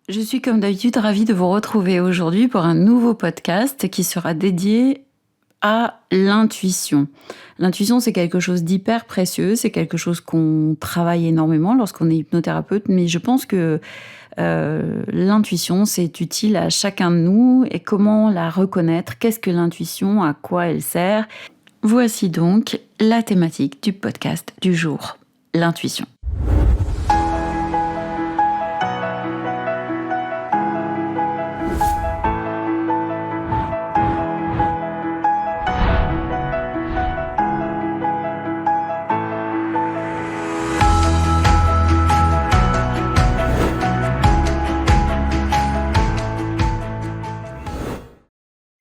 Je suis comme d'habitude ravie de vous retrouver aujourd'hui pour un nouveau podcast qui sera dédié à l'intuition. L'intuition, c'est quelque chose d'hyper précieux, c'est quelque chose qu'on travaille énormément lorsqu'on est hypnothérapeute, mais je pense que l'intuition, c'est utile à chacun de nous. Et comment la reconnaître? Qu'est-ce que l'intuition? À quoi elle sert? Voici donc la thématique du podcast du jour, l'intuition.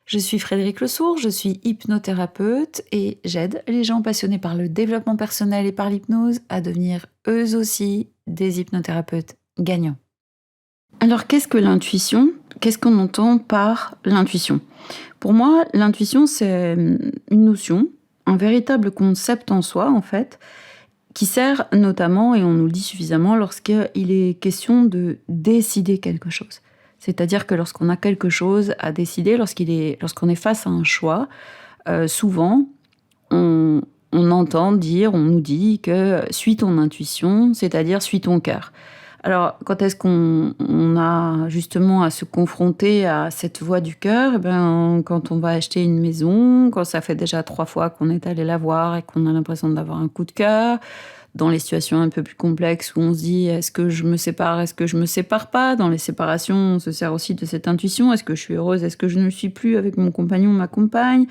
Je suis Frédéric Lesourd, je suis hypnothérapeute et j'aide les gens passionnés par le développement personnel et par l'hypnose à devenir eux aussi des hypnothérapeutes gagnants. Alors qu'est-ce que l'intuition? Qu'est-ce qu'on entend par l'intuition? Pour moi, l'intuition, c'est une notion, un véritable concept en soi en fait, qui sert notamment, et on nous le dit suffisamment, lorsqu'il est question de décider quelque chose. C'est-à-dire que lorsqu'on a quelque chose à décider, lorsqu'on est face à un choix, souvent, on entend dire, on nous dit que suis ton intuition, c'est-à-dire suis ton cœur. Alors, quand est-ce qu'on a justement à se confronter à cette voix du cœur? Eh ben, quand on va acheter une maison, quand ça fait déjà 3 fois qu'on est allé la voir et qu'on a l'impression d'avoir un coup de cœur, dans les situations un peu plus complexes où on se dit: «Est-ce que je me sépare? Est-ce que je me sépare pas?» Dans les séparations, on se sert aussi de cette intuition. Est-ce que je suis heureuse? Est-ce que je ne le suis plus avec mon compagnon, ma compagne?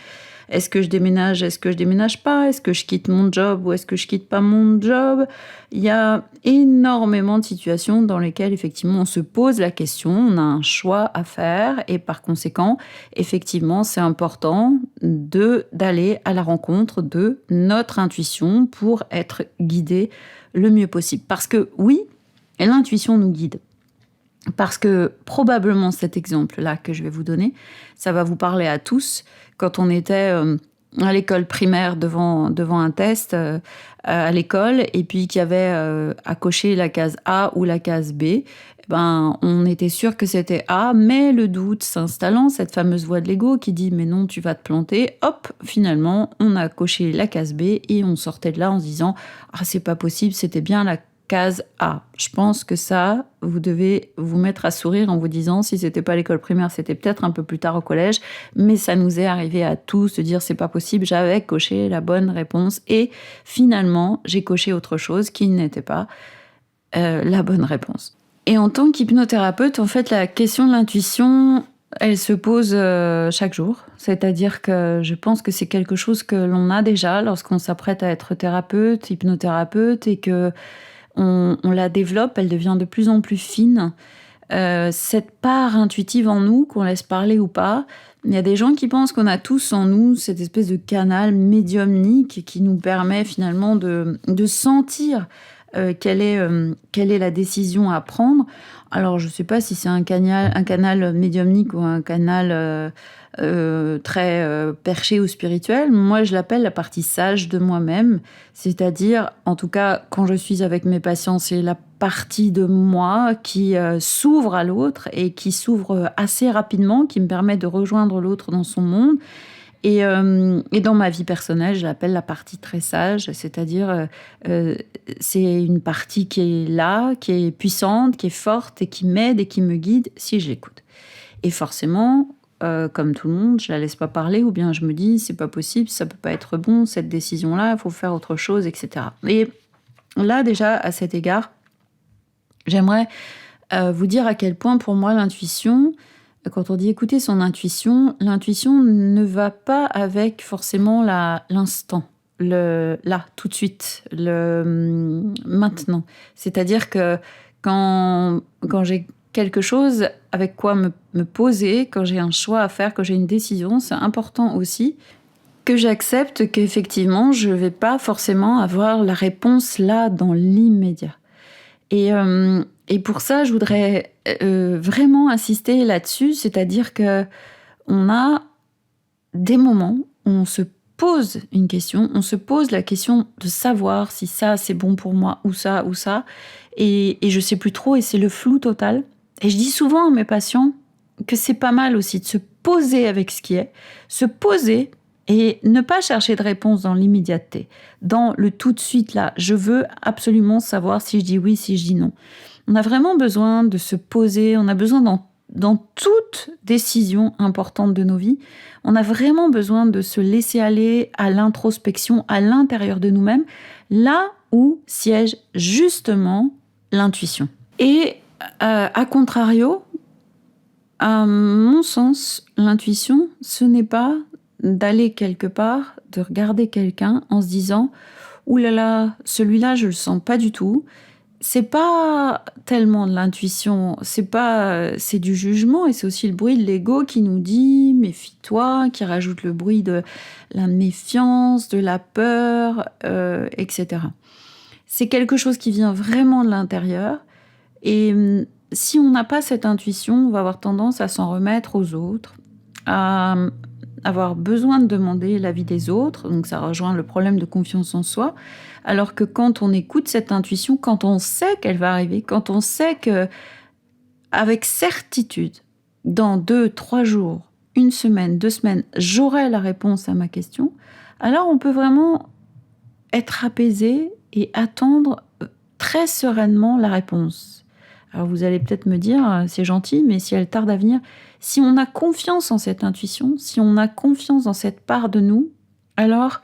Est-ce que je déménage? Est-ce que je déménage pas? Est-ce que je quitte mon job ou est-ce que je quitte pas mon job? Il y a énormément de situations dans lesquelles effectivement on se pose la question, on a un choix à faire et par conséquent, effectivement, c'est important d'aller à la rencontre de notre intuition pour être guidé le mieux possible. Parce que oui, l'intuition nous guide. Parce que probablement cet exemple-là que je vais vous donner, ça va vous parler à tous. Quand on était à l'école primaire devant un test à l'école et puis qu'il y avait à cocher la case A ou la case B, eh ben, on était sûr que c'était A, mais le doute s'installant, cette fameuse voix de l'ego qui dit « mais non, tu vas te planter », hop, finalement, on a coché la case B et on sortait de là en se disant « ah, c'est pas possible, c'était bien la case A ». Je pense que ça, vous devez vous mettre à sourire en vous disant, si c'était pas l'école primaire, c'était peut-être un peu plus tard au collège, mais ça nous est arrivé à tous de dire c'est pas possible, j'avais coché la bonne réponse et finalement j'ai coché autre chose qui n'était pas la bonne réponse. Et en tant qu'hypnothérapeute, en fait, la question de l'intuition, elle se pose chaque jour. C'est-à-dire que je pense que c'est quelque chose que l'on a déjà lorsqu'on s'apprête à être thérapeute, hypnothérapeute, et que on la développe, elle devient de plus en plus fine. Cette part intuitive en nous, qu'on laisse parler ou pas, il y a des gens qui pensent qu'on a tous en nous cette espèce de canal médiumnique qui nous permet finalement de sentir quelle est la décision à prendre. Alors, je ne sais pas si c'est un canal médiumnique ou un canal très perché ou spirituel. Moi, je l'appelle la partie sage de moi-même. C'est-à-dire, en tout cas, quand je suis avec mes patients, c'est la partie de moi qui s'ouvre à l'autre et qui s'ouvre assez rapidement, qui me permet de rejoindre l'autre dans son monde. Et dans ma vie personnelle, je l'appelle la partie très sage, c'est-à-dire c'est une partie qui est là, qui est puissante, qui est forte et qui m'aide et qui me guide si je l'écoute. Et forcément, comme tout le monde, je la laisse pas parler ou bien je me dis c'est pas possible, ça peut pas être bon, cette décision-là, il faut faire autre chose, etc. Et là déjà, à cet égard, j'aimerais vous dire à quel point pour moi l'intuition, quand on dit écouter son intuition, l'intuition ne va pas avec forcément l'instant, le là, tout de suite, le maintenant. C'est-à-dire que quand j'ai quelque chose avec quoi me poser, quand j'ai un choix à faire, quand j'ai une décision, c'est important aussi que j'accepte qu'effectivement, je ne vais pas forcément avoir la réponse là, dans l'immédiat. Et pour ça, je voudrais vraiment insister là-dessus, c'est-à-dire que on a des moments où on se pose une question, on se pose la question de savoir si ça c'est bon pour moi ou ça, et je sais plus trop, et c'est le flou total. Et je dis souvent à mes patients que c'est pas mal aussi de se poser avec ce qui est, se poser et ne pas chercher de réponse dans l'immédiateté, dans le tout de suite là. Je veux absolument savoir si je dis oui, si je dis non. On a vraiment besoin de se poser, on a besoin dans toute décision importante de nos vies, on a vraiment besoin de se laisser aller à l'introspection à l'intérieur de nous-mêmes, là où siège justement l'intuition. Et à contrario, à mon sens, l'intuition, ce n'est pas d'aller quelque part, de regarder quelqu'un en se disant « Ouh là là, celui-là, je le sens pas du tout ». C'est pas tellement de l'intuition, c'est du jugement et c'est aussi le bruit de l'ego qui nous dit méfie-toi, qui rajoute le bruit de la méfiance, de la peur, etc. C'est quelque chose qui vient vraiment de l'intérieur et si on n'a pas cette intuition, on va avoir tendance à s'en remettre aux autres, à avoir besoin de demander l'avis des autres, donc ça rejoint le problème de confiance en soi, alors que quand on écoute cette intuition, quand on sait qu'elle va arriver, quand on sait que, avec certitude, dans 2, 3 jours, 1 semaine, 2 semaines, j'aurai la réponse à ma question, alors on peut vraiment être apaisé et attendre très sereinement la réponse. Alors vous allez peut-être me dire, c'est gentil, mais si elle tarde à venir, si on a confiance en cette intuition, si on a confiance dans cette part de nous, alors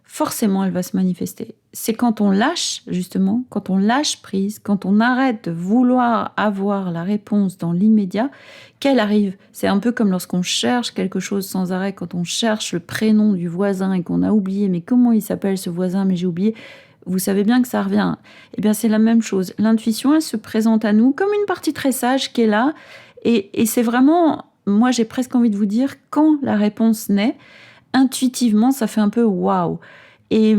forcément elle va se manifester. C'est quand on lâche, justement, quand on lâche prise, quand on arrête de vouloir avoir la réponse dans l'immédiat, qu'elle arrive. C'est un peu comme lorsqu'on cherche quelque chose sans arrêt, quand on cherche le prénom du voisin et qu'on a oublié, mais comment il s'appelle ce voisin, mais j'ai oublié. Vous savez bien que ça revient. Eh bien, c'est la même chose. L'intuition, elle se présente à nous comme une partie très sage qui est là. Et c'est vraiment, moi, j'ai presque envie de vous dire, quand la réponse naît, intuitivement, ça fait un peu waouh. Et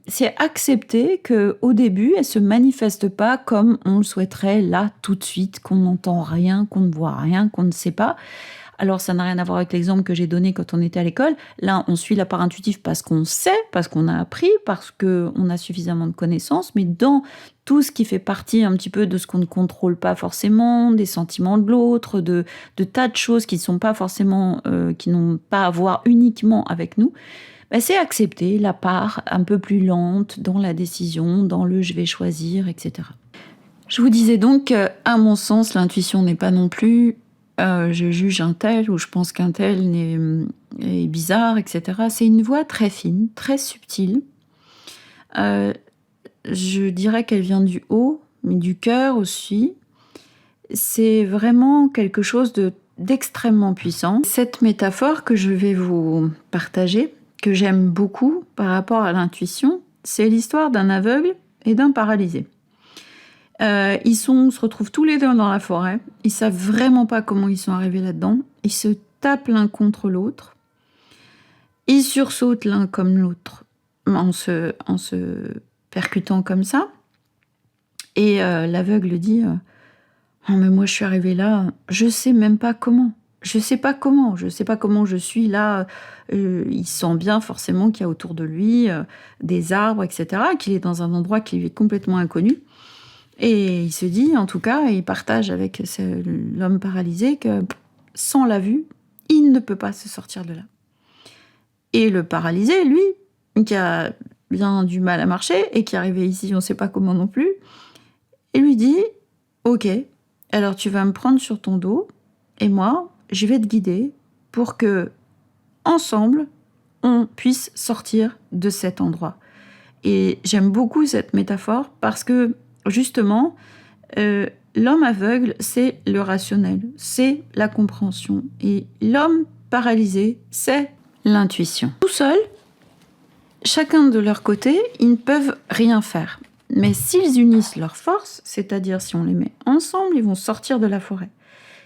c'est accepter qu'au début, elle ne se manifeste pas comme on le souhaiterait, là, tout de suite, qu'on n'entend rien, qu'on ne voit rien, qu'on ne sait pas. Alors, ça n'a rien à voir avec l'exemple que j'ai donné quand on était à l'école. Là, on suit la part intuitive parce qu'on sait, parce qu'on a appris, parce qu'on a suffisamment de connaissances. Mais dans tout ce qui fait partie un petit peu de ce qu'on ne contrôle pas forcément, des sentiments de l'autre, de tas de choses qui sont pas forcément, qui n'ont pas à voir uniquement avec nous, bah, c'est accepter la part un peu plus lente dans la décision, dans le « je vais choisir », etc. Je vous disais donc qu'à mon sens, l'intuition n'est pas non plus je juge un tel ou je pense qu'un tel est bizarre, etc. C'est une voix très fine, très subtile. Je dirais qu'elle vient du haut, mais du cœur aussi. C'est vraiment quelque chose d'extrêmement puissant. Cette métaphore que je vais vous partager, que j'aime beaucoup par rapport à l'intuition, c'est l'histoire d'un aveugle et d'un paralysé. Ils se retrouvent tous les deux dans la forêt. Ils savent vraiment pas comment ils sont arrivés là-dedans. Ils se tapent l'un contre l'autre. Ils sursautent l'un comme l'autre en se percutant comme ça. Et l'aveugle dit oh, mais moi je suis arrivé là, je sais même pas comment. Je sais pas comment je suis là. Il sent bien forcément qu'il y a autour de lui des arbres, etc., qu'il est dans un endroit qui lui est complètement inconnu. Et il se dit, en tout cas, et il partage avec l'homme paralysé que sans la vue, il ne peut pas se sortir de là. Et le paralysé, lui, qui a bien du mal à marcher et qui est arrivé ici, on ne sait pas comment non plus, il lui dit « Ok, alors tu vas me prendre sur ton dos et moi, je vais te guider pour que, ensemble, on puisse sortir de cet endroit. » Et j'aime beaucoup cette métaphore parce que justement, l'homme aveugle, c'est le rationnel, c'est la compréhension. Et l'homme paralysé, c'est l'intuition. Tout seul, chacun de leur côté, ils ne peuvent rien faire. Mais s'ils unissent leurs forces, c'est-à-dire si on les met ensemble, ils vont sortir de la forêt.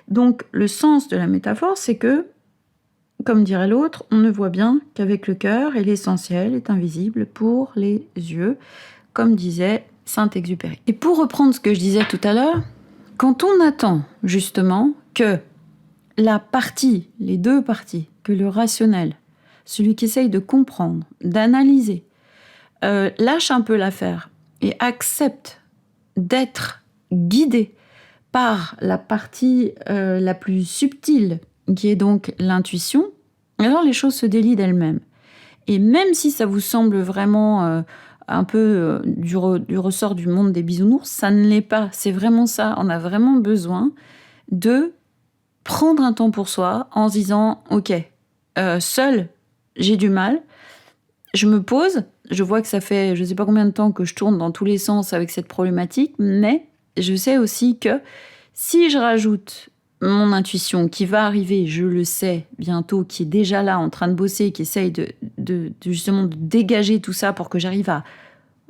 Donc, le sens de la métaphore, c'est que, comme dirait l'autre, on ne voit bien qu'avec le cœur et l'essentiel est invisible pour les yeux, comme disait Saint-Exupéry. Et pour reprendre ce que je disais tout à l'heure, quand on attend justement que les deux parties, que le rationnel, celui qui essaye de comprendre, d'analyser, lâche un peu l'affaire et accepte d'être guidé par la partie la plus subtile, qui est donc l'intuition, alors les choses se délient d'elles-mêmes. Et même si ça vous semble vraiment un peu du ressort du monde des bisounours, ça ne l'est pas. C'est vraiment ça. On a vraiment besoin de prendre un temps pour soi en se disant « Ok, seul, j'ai du mal. Je me pose. Je vois que ça fait je ne sais pas combien de temps que je tourne dans tous les sens avec cette problématique, mais je sais aussi que si je rajoute mon intuition qui va arriver, je le sais bientôt, qui est déjà là en train de bosser, qui essaye de justement de dégager tout ça pour que j'arrive à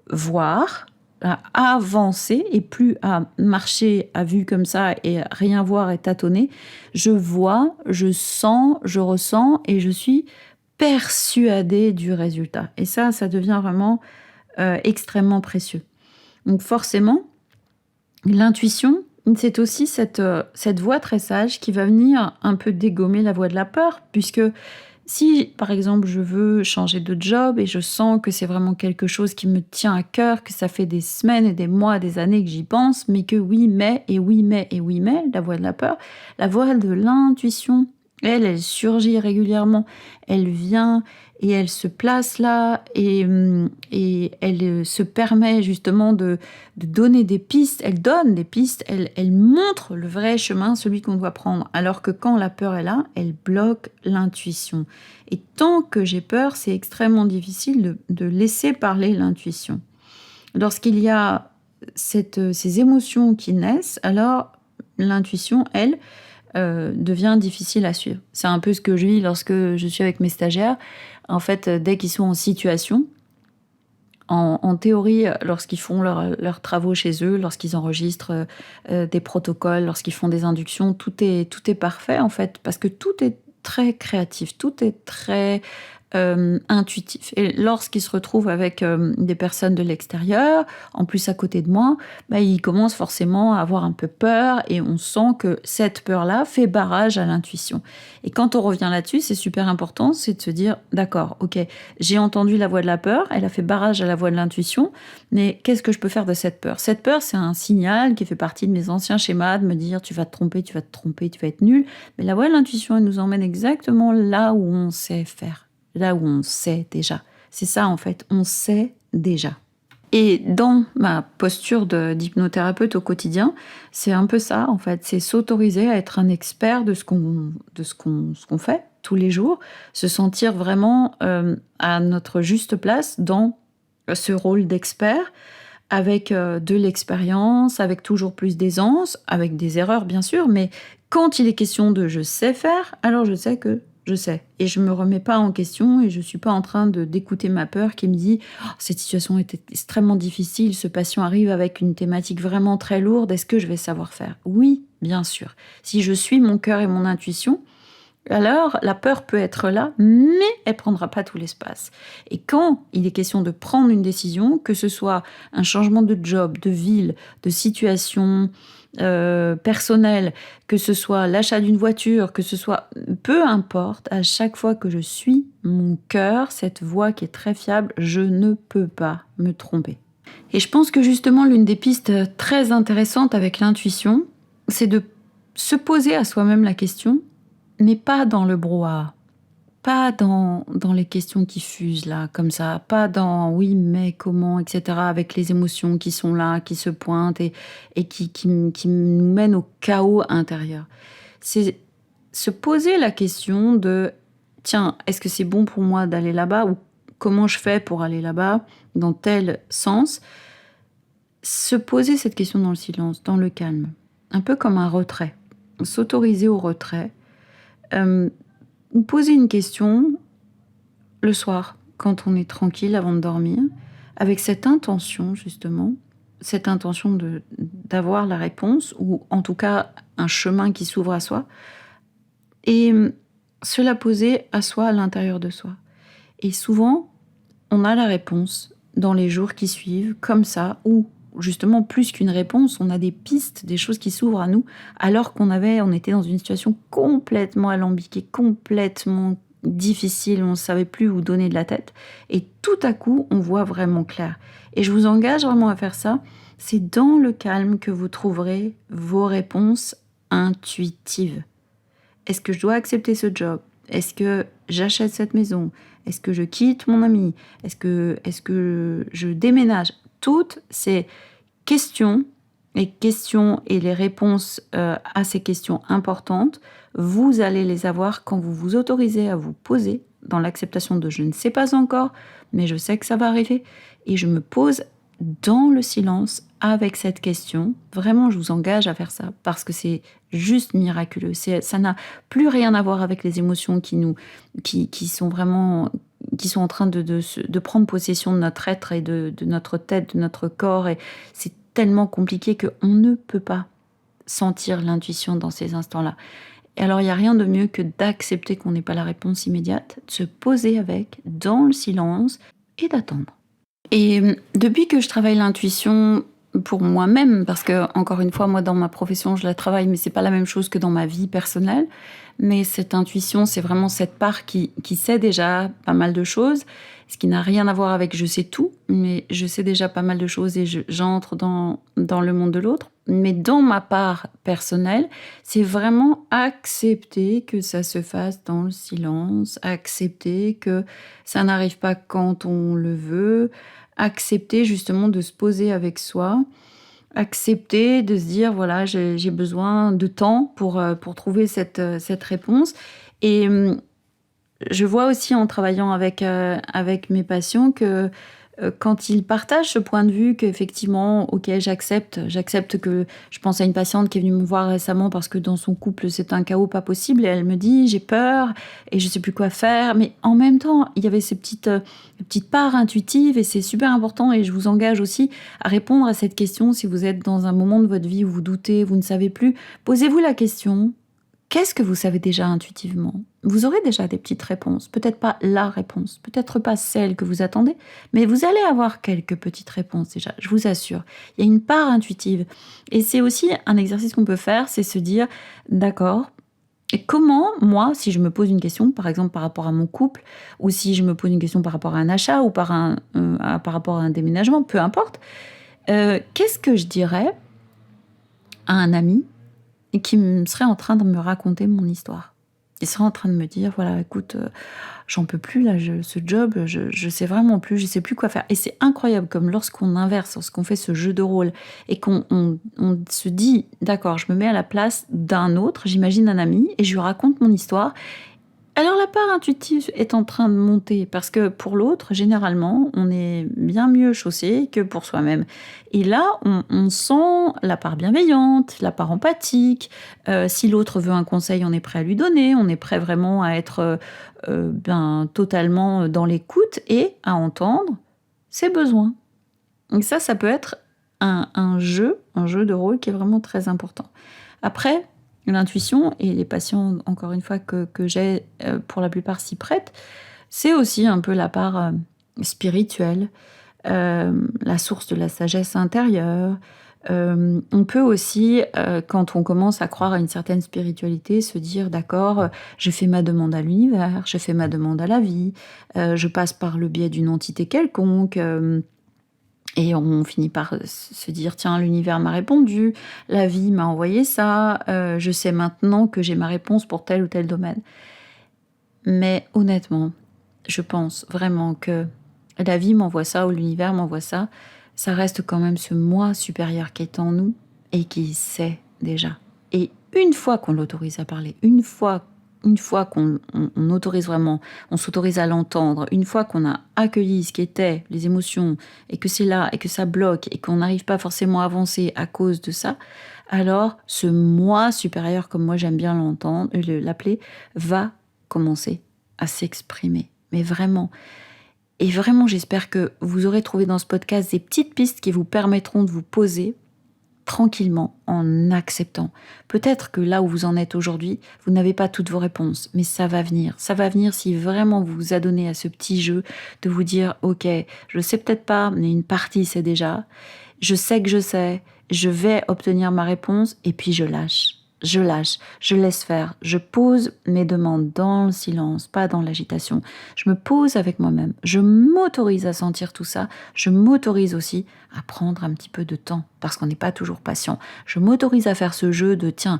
voir, à avancer et plus à marcher à vue comme ça et rien voir et tâtonner. Je vois, je sens, je ressens et je suis persuadée du résultat. Et ça devient vraiment extrêmement précieux. Donc forcément, l'intuition, c'est aussi cette voix très sage qui va venir un peu dégommer la voix de la peur, puisque si, par exemple, je veux changer de job et je sens que c'est vraiment quelque chose qui me tient à cœur, que ça fait des semaines et des mois, des années que j'y pense, mais que oui, mais, et oui, mais, et oui, mais, la voix de la peur, la voix de l'intuition, elle surgit régulièrement, elle vient et elle se place là et elle se permet justement de donner des pistes, elle donne des pistes, elle montre le vrai chemin, celui qu'on doit prendre. Alors que quand la peur est là, elle bloque l'intuition. Et tant que j'ai peur, c'est extrêmement difficile de laisser parler l'intuition. Lorsqu'il y a ces émotions qui naissent, alors l'intuition, elle, devient difficile à suivre. C'est un peu ce que je vis lorsque je suis avec mes stagiaires. En fait, dès qu'ils sont en situation, en théorie, lorsqu'ils font leurs travaux chez eux, lorsqu'ils enregistrent des protocoles, lorsqu'ils font des inductions, tout est parfait en fait, parce que tout est très créatif, tout est très intuitif. Et lorsqu'ils se retrouvent avec des personnes de l'extérieur, en plus à côté de moi, ils commencent forcément à avoir un peu peur et on sent que cette peur-là fait barrage à l'intuition. Et quand on revient là-dessus, c'est super important, c'est de se dire, d'accord, ok, j'ai entendu la voix de la peur, elle a fait barrage à la voix de l'intuition, mais qu'est-ce que je peux faire de cette peur ? Cette peur, c'est un signal qui fait partie de mes anciens schémas, de me dire, tu vas te tromper, tu vas être nul. Mais la voix de l'intuition, elle nous emmène exactement là où on sait faire. Là où on sait déjà. C'est ça en fait, on sait déjà. Et dans ma posture d'hypnothérapeute au quotidien, c'est un peu ça en fait, c'est s'autoriser à être un expert de ce qu'on fait tous les jours, se sentir vraiment à notre juste place dans ce rôle d'expert, avec de l'expérience, avec toujours plus d'aisance, avec des erreurs bien sûr, mais quand il est question de je sais faire, alors je sais que je sais. Et je me remets pas en question et je suis pas en train d'écouter ma peur qui me dit oh, cette situation était extrêmement difficile, ce patient arrive avec une thématique vraiment très lourde, est-ce que je vais savoir faire ? Oui, bien sûr. Si je suis mon cœur et mon intuition, alors la peur peut être là, mais elle prendra pas tout l'espace. Et quand il est question de prendre une décision, que ce soit un changement de job, de ville, de situation personnelle, que ce soit l'achat d'une voiture, que ce soit peu importe, à chaque fois que je suis mon cœur, cette voix qui est très fiable, je ne peux pas me tromper. Et je pense que justement l'une des pistes très intéressantes avec l'intuition, c'est de se poser à soi-même la question, mais pas dans le brouhaha, pas dans les questions qui fusent là, comme ça, pas dans oui, mais comment, etc., avec les émotions qui sont là, qui se pointent et qui nous mènent au chaos intérieur. C'est se poser la question de tiens, est-ce que c'est bon pour moi d'aller là-bas ou comment je fais pour aller là-bas, dans tel sens. Se poser cette question dans le silence, dans le calme, un peu comme un retrait, s'autoriser au retrait. Poser une question le soir, quand on est tranquille avant de dormir, avec cette intention justement, cette intention d'avoir la réponse, ou en tout cas un chemin qui s'ouvre à soi, et se la poser à soi, à l'intérieur de soi. Et souvent, on a la réponse dans les jours qui suivent, comme ça, ou justement plus qu'une réponse, on a des pistes, des choses qui s'ouvrent à nous, alors on était dans une situation complètement alambiquée, complètement difficile, on ne savait plus où donner de la tête, et tout à coup, on voit vraiment clair. Et je vous engage vraiment à faire ça, C'est dans le calme que vous trouverez vos réponses intuitives. Est-ce que je dois accepter ce job? Est-ce que j'achète cette maison? Est-ce que je quitte mon ami? Est-ce que je déménage? Toutes ces questions et les réponses à ces questions importantes, vous allez les avoir quand vous vous autorisez à vous poser dans l'acceptation de je ne sais pas encore, mais je sais que ça va arriver. Et je me pose dans le silence avec cette question. Vraiment, je vous engage à faire ça parce que c'est juste miraculeux. Ça n'a plus rien à voir avec les émotions qui sont vraiment qui sont en train de prendre possession de notre être et de notre tête, de notre corps. Et c'est tellement compliqué qu'on ne peut pas sentir l'intuition dans ces instants-là. Et alors, il n'y a rien de mieux que d'accepter qu'on n'ait pas la réponse immédiate, de se poser avec, dans le silence, et d'attendre. Et depuis que je travaille l'intuition pour moi-même, parce que, encore une fois, moi, dans ma profession, je la travaille, mais c'est pas la même chose que dans ma vie personnelle. Mais cette intuition, c'est vraiment cette part qui sait déjà pas mal de choses, ce qui n'a rien à voir avec je sais tout, mais je sais déjà pas mal de choses et j'entre dans le monde de l'autre. Mais dans ma part personnelle, c'est vraiment accepter que ça se fasse dans le silence, accepter que ça n'arrive pas quand on le veut, accepter justement de se poser avec soi, accepter de se dire voilà, j'ai besoin de temps pour trouver cette réponse. Et je vois aussi en travaillant avec mes patients que quand ils partagent ce point de vue qu'effectivement, ok, j'accepte que je pense à une patiente qui est venue me voir récemment parce que dans son couple c'est un chaos pas possible et elle me dit j'ai peur et je sais plus quoi faire, mais en même temps il y avait ces petites parts intuitives et c'est super important et je vous engage aussi à répondre à cette question si vous êtes dans un moment de votre vie où vous doutez, vous ne savez plus, posez-vous la question. Qu'est-ce que vous savez déjà intuitivement? Vous aurez déjà des petites réponses, peut-être pas la réponse, peut-être pas celle que vous attendez, mais vous allez avoir quelques petites réponses déjà, je vous assure. Il y a une part intuitive. Et c'est aussi un exercice qu'on peut faire, c'est se dire, d'accord, et comment, moi, si je me pose une question, par exemple par rapport à mon couple, ou si je me pose une question par rapport à un achat, ou par rapport à un déménagement, peu importe, qu'est-ce que je dirais à un ami et qui serait en train de me raconter mon histoire. Il serait en train de me dire, voilà, écoute, j'en peux plus, là, ce job, je sais vraiment plus, je sais plus quoi faire. Et c'est incroyable, comme lorsqu'on inverse, lorsqu'on fait ce jeu de rôle, et qu'on se dit, d'accord, je me mets à la place d'un autre, j'imagine un ami, et je lui raconte mon histoire. Alors la part intuitive est en train de monter parce que pour l'autre, généralement, on est bien mieux chaussé que pour soi-même. Et là, on sent la part bienveillante, la part empathique. Si l'autre veut un conseil, on est prêt à lui donner. On est prêt vraiment à être totalement dans l'écoute et à entendre ses besoins. Donc ça peut être un jeu de rôle qui est vraiment très important. Après, l'intuition, et les patients, encore une fois, que j'ai, pour la plupart s'y prêtent, c'est aussi un peu la part spirituelle, la source de la sagesse intérieure. On peut aussi, quand on commence à croire à une certaine spiritualité, se dire d'accord, je fais ma demande à l'univers, je fais ma demande à la vie, je passe par le biais d'une entité quelconque. Et on finit par se dire tiens, l'univers m'a répondu, la vie m'a envoyé ça, je sais maintenant que j'ai ma réponse pour tel ou tel domaine. Mais honnêtement, je pense vraiment que la vie m'envoie ça ou l'univers m'envoie ça, ça reste quand même ce moi supérieur qui est en nous et qui sait déjà. Et une fois qu'on l'autorise à parler, une fois qu'on autorise vraiment, on s'autorise à l'entendre, une fois qu'on a accueilli ce qu'étaient les émotions et que c'est là et que ça bloque et qu'on n'arrive pas forcément à avancer à cause de ça, alors ce moi supérieur, comme moi j'aime bien l'appeler, va commencer à s'exprimer. Mais vraiment. Et vraiment, j'espère que vous aurez trouvé dans ce podcast des petites pistes qui vous permettront de vous poser tranquillement en acceptant. Peut-être que là où vous en êtes aujourd'hui, vous n'avez pas toutes vos réponses, mais ça va venir. Ça va venir si vraiment vous vous adonnez à ce petit jeu de vous dire « Ok, je sais peut-être pas, mais une partie c'est déjà. Je sais que je sais, je vais obtenir ma réponse et puis je lâche. je lâche, je laisse faire, je pose mes demandes dans le silence, pas dans l'agitation. Je me pose avec moi-même, je m'autorise à sentir tout ça, je m'autorise aussi à prendre un petit peu de temps, parce qu'on n'est pas toujours patient. Je m'autorise à faire ce jeu de, tiens,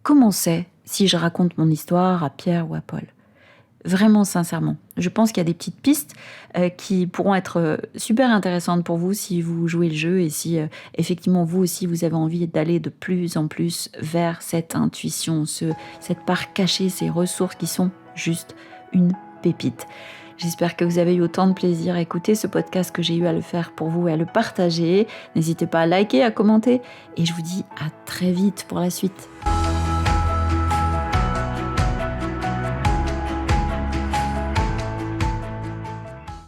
comment c'est si je raconte mon histoire à Pierre ou à Paul ? Vraiment sincèrement. Je pense qu'il y a des petites pistes qui pourront être super intéressantes pour vous si vous jouez le jeu et si effectivement vous aussi vous avez envie d'aller de plus en plus vers cette intuition, cette part cachée, ces ressources qui sont juste une pépite. J'espère que vous avez eu autant de plaisir à écouter ce podcast que j'ai eu à le faire pour vous et à le partager. N'hésitez pas à liker, à commenter et je vous dis à très vite pour la suite.